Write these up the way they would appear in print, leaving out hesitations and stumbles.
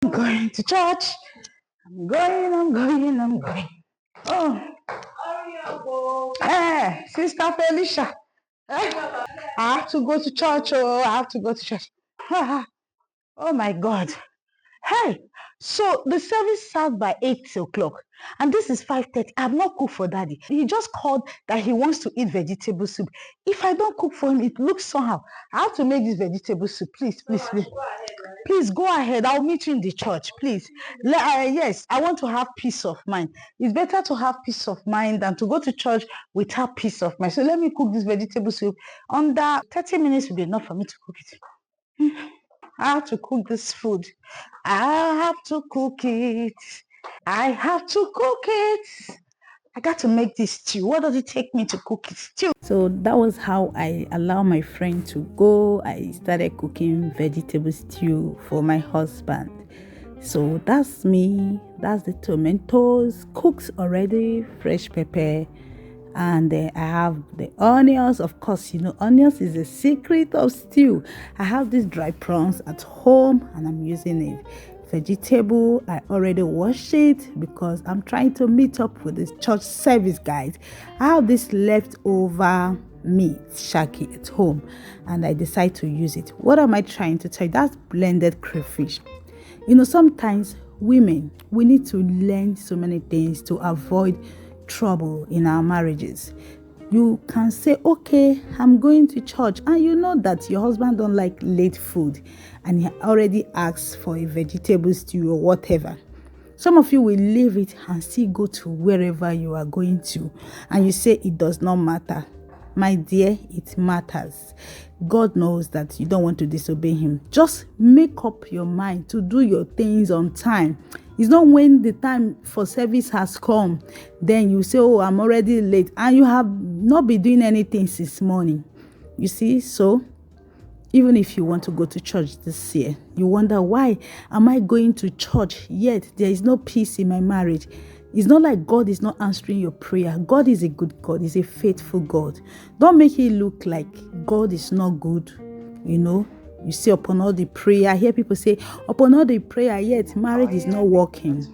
I'm going to church. I'm going. Oh, Sister Felicia. I have to go to church. Oh, I have to go to church. Oh my God. Hey, so the service starts by 8 o'clock and this is 5:30. I have not cooked for daddy. He just called that he wants to eat vegetable soup. If I don't cook for him, it looks somehow. I have to make this vegetable soup. Please. Please go ahead. I'll meet you in the church. Please. Yes, I want to have peace of mind. It's better to have peace of mind than to go to church without peace of mind. So let me cook this vegetable soup. Under 30 minutes will be enough for me to cook it. I have to cook this food. I have to cook it. I have to cook it. I got to make this stew. What does it take me to cook it? Stew. So that was how I allow my friend to go. I started cooking vegetable stew for my husband. So that's me. That's the tomatoes cooked already, fresh pepper. And I have the onions. Of course, onions is the secret of stew. I have these dry prawns at home and I'm using it. Vegetable, I already washed it because I'm trying to meet up with this church service, guys. I have this leftover meat shaki at home and I decide to use it. What am I trying to tell you? That's blended crayfish. Sometimes women, we need to learn so many things to avoid trouble in our marriages. You can say, okay, I'm going to church, and you know that your husband don't like late food and he already asked for a vegetable stew or whatever. Some of you will leave it and still go to wherever you are going to, and you say it does not matter. My dear, it matters. God knows that you don't want to disobey him. Just make up your mind to do your things on time. It's not when the time for service has come, then you say, oh, I'm already late, and you have not been doing anything since morning. You see, so even if you want to go to church this year, you wonder, why am I going to church yet there is no peace in my marriage? It's not like God is not answering your prayer. God is a good God. He's a faithful God. Don't make it look like God is not good. You say upon all the prayer. I hear people say, upon all the prayer, yet marriage is not working.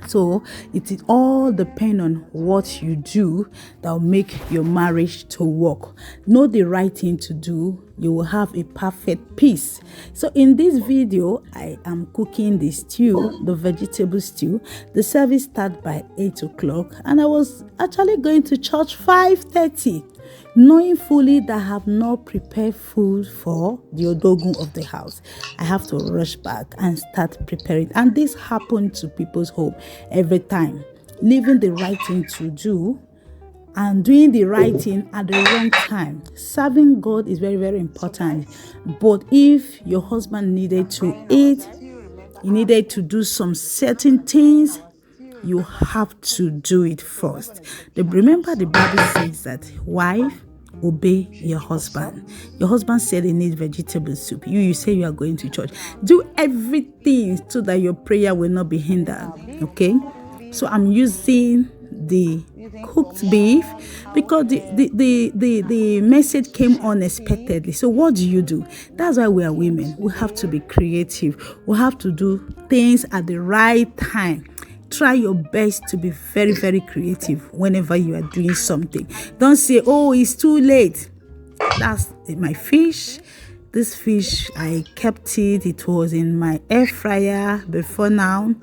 So it all depends on what you do that will make your marriage to work. Know the right thing to do. You will have a perfect peace. So in this video, I am cooking the stew, the vegetable stew. The service started by 8 o'clock and I was actually going to church 5:30. Knowing fully that I have not prepared food for the odogun of the house, I have to rush back and start preparing. And this happened to people's home every time. Leaving the right thing to do and doing the right thing at the wrong time. Serving God is very, very important. But if your husband needed to eat, he needed to do some certain things, you have to do it first. Remember, the Bible says that wife, obey your husband. Your husband said he needs vegetable soup. You say you are going to church. Do everything so that your prayer will not be hindered. Okay? So I'm using the cooked beef because the message came unexpectedly. So what do? That's why we are women. We have to be creative. We have to do things at the right time. Try your best to be very, very creative whenever you are doing something. Don't say, oh, it's too late. That's my fish. This fish, I kept it. It was in my air fryer before now.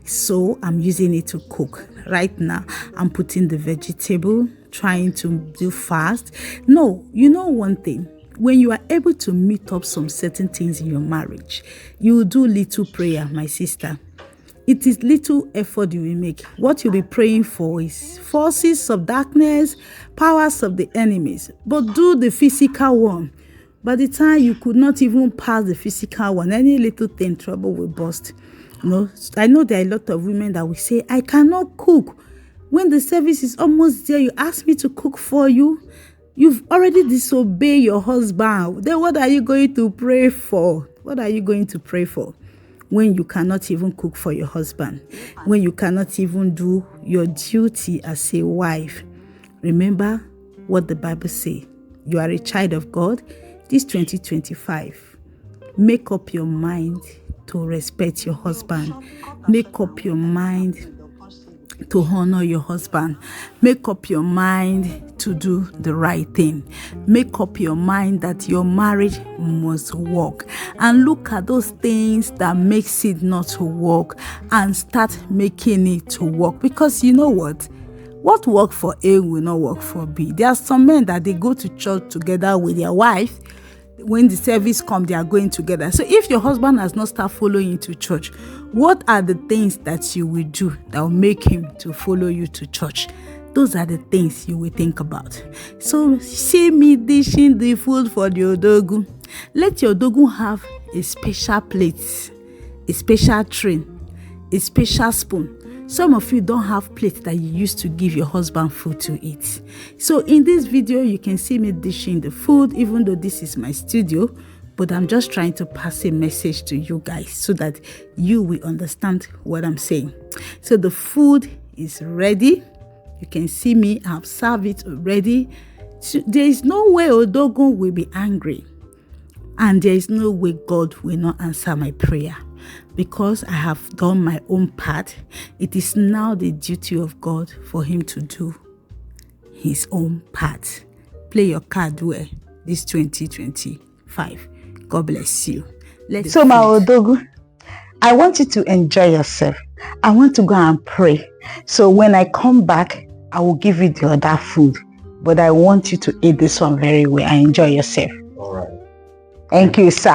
So I'm using it to cook. Right now, I'm putting the vegetable, trying to do fast. No, you know one thing. When you are able to meet up some certain things in your marriage, you will do little prayer, my sister. It is little effort you will make. What you'll be praying for is forces of darkness, powers of the enemies. But do the physical one. By the time you could not even pass the physical one, any little thing, trouble will burst. I know there are a lot of women that will say, I cannot cook. When the service is almost there, you ask me to cook for you. You've already disobeyed your husband. Then what are you going to pray for? What are you going to pray for? When you cannot even cook for your husband, when you cannot even do your duty as a wife. Remember what the Bible says. You are a child of God. This 2025, make up your mind to respect your husband. Make up your mind to honor your husband. Make up your mind to do the right thing. Make up your mind that your marriage must work. And look at those things that makes it not to work and start making it to work. Because you know what? What work for A will not work for B. There are some men that they go to church together with their wife. When the service comes, they are going together. So if your husband has not started following you to church, what are the things that you will do that will make him to follow you to church? Those are the things you will think about. So see me dishing the food for the odogu. Let your odogu have a special plate, a special tray, a special spoon. Some of you don't have plates that you used to give your husband food to eat. So in this video, you can see me dishing the food, even though this is my studio, but I'm just trying to pass a message to you guys so that you will understand what I'm saying. So the food is ready. You can see me, I've served it already. So there is no way Odogun will be angry. And there is no way God will not answer my prayer. Because I have done my own part, it is now the duty of God for him to do his own part. Play your card well this 2025. God bless you. So my Odogu, I want you to enjoy yourself. I want to go and pray. So when I come back, I will give you the other food. But I want you to eat this one very well and enjoy yourself. All right. Thank you, sir.